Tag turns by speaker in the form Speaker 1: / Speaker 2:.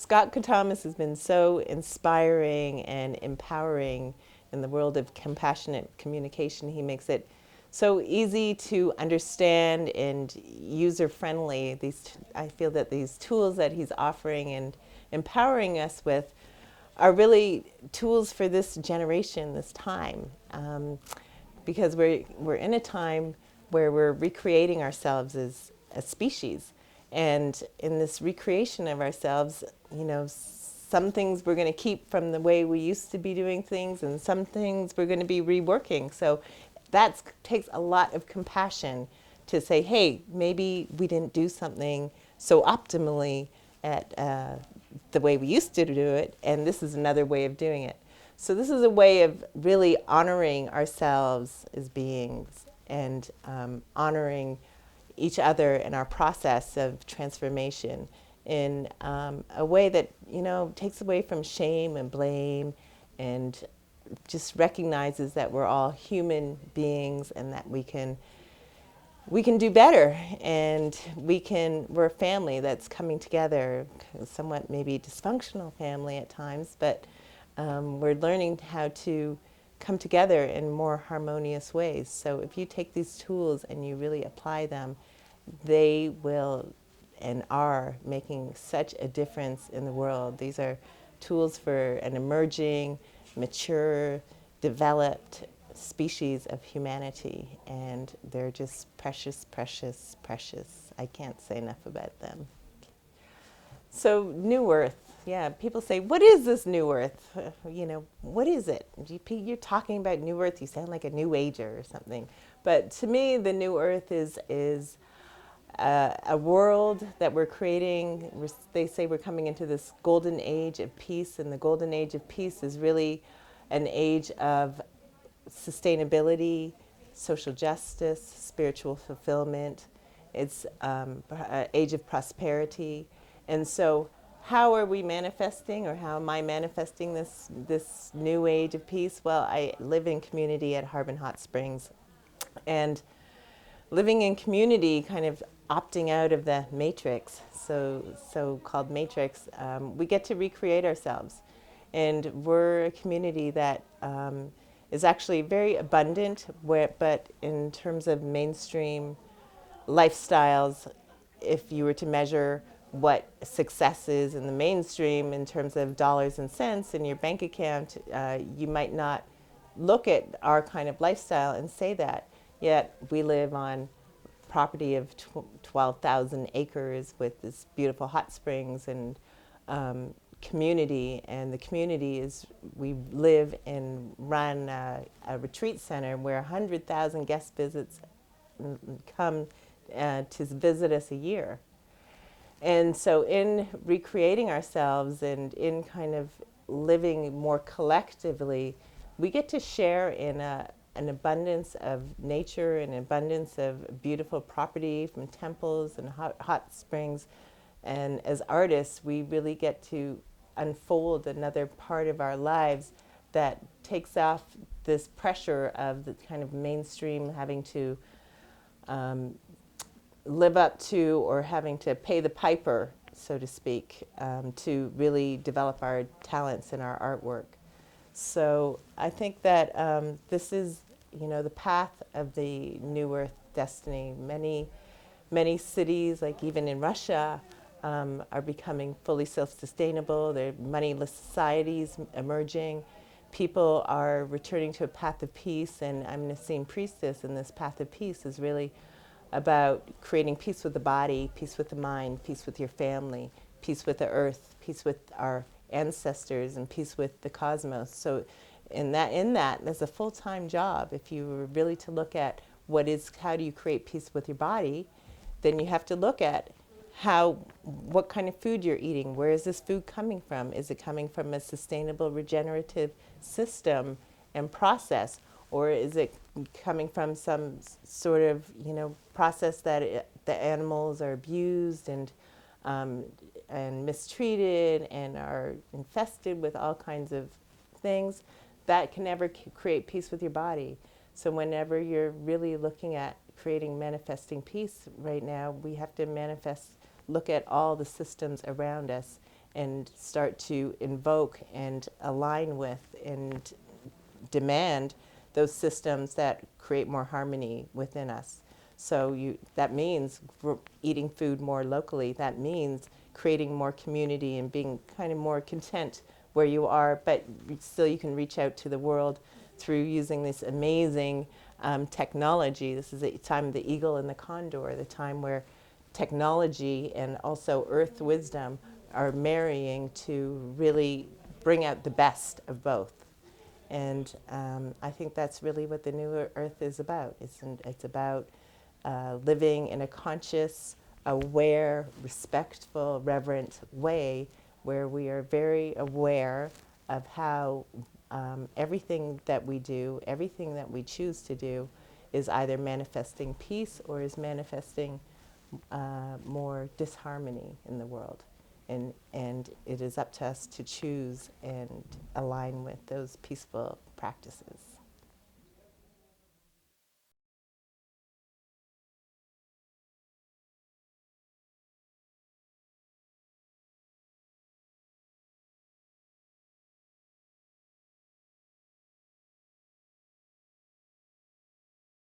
Speaker 1: Scott Thomas has been so inspiring and empowering in the world of compassionate communication. He makes it so easy to understand and user-friendly. I feel that these tools that he's offering and empowering us with are really tools for this generation, this time, because we're in a time where we're recreating ourselves as a species, and in this recreation of ourselves, some things we're going to keep from the way we used to be doing things, and some things we're going to be reworking. So that takes a lot of compassion to say, hey, maybe we didn't do something so optimally at the way we used to do it, and this is another way of doing it. So this is a way of really honoring ourselves as beings, and honoring each other in our process of transformation in a way that takes away from shame and blame, and just recognizes that we're all human beings and that we can do better, and we're a family that's coming together, somewhat maybe dysfunctional family at times, but we're learning how to come together in more harmonious ways. So if you take these tools and you really apply them, they will and are making such a difference in the world. These are tools for an emerging, mature, developed species of humanity, and they're just precious, precious, precious. I can't say enough about them. So New Earth, yeah, people say, what is this New Earth? What is it? You're talking about New Earth, you sound like a New Ager or something. But to me, the New Earth is a world that we're creating. They say we're coming into this golden age of peace, and the golden age of peace is really an age of sustainability, social justice, spiritual fulfillment. It's an age of prosperity. And so how are we manifesting, or how am I manifesting this new age of peace? Well, I live in community at Harbin Hot Springs, and living in community, kind of opting out of the matrix, so-called matrix, we get to recreate ourselves. And we're a community that is actually very abundant, but in terms of mainstream lifestyles, if you were to measure what success is in the mainstream in terms of dollars and cents in your bank account, you might not look at our kind of lifestyle and say that. Yet we live on property of 12,000 acres with this beautiful hot springs and community. And the community is, we live and run a retreat center where 100,000 guest visits come to visit us a year. And so in recreating ourselves and in kind of living more collectively, we get to share in an abundance of nature, an abundance of beautiful property from temples and hot springs. And as artists, we really get to unfold another part of our lives that takes off this pressure of the kind of mainstream having to live up to, or having to pay the piper, so to speak, to really develop our talents and our artwork. So I think that this is, the path of the New Earth destiny. Many cities, like even in Russia, are becoming fully self-sustainable. There are moneyless societies emerging. People are returning to a path of peace, and I'm going to see Priestess, and this path of peace is really about creating peace with the body, peace with the mind, peace with your family, peace with the earth, peace with our ancestors, and peace with the cosmos. So in that, there's a full-time job. If you were really to look at how do you create peace with your body, then you have to look at what kind of food you're eating. Where is this food coming from? Is it coming from a sustainable regenerative system and process? Or is it coming from some sort of, process that the animals are abused and mistreated and are infested with all kinds of things? That can never create peace with your body. So whenever you're really looking at creating, manifesting peace right now, we have to look at all the systems around us and start to invoke and align with and demand those systems that create more harmony within us. So that means eating food more locally. That means creating more community and being kind of more content where you are, but still you can reach out to the world through using this amazing technology. This is the time of the eagle and the condor, the time where technology and also earth wisdom are marrying to really bring out the best of both. And I think that's really what the new earth is about. It's about living in a conscious, aware, respectful, reverent way where we are very aware of how everything that we do, everything that we choose to do, is either manifesting peace or is manifesting more disharmony in the world. And it is up to us to choose and align with those peaceful practices.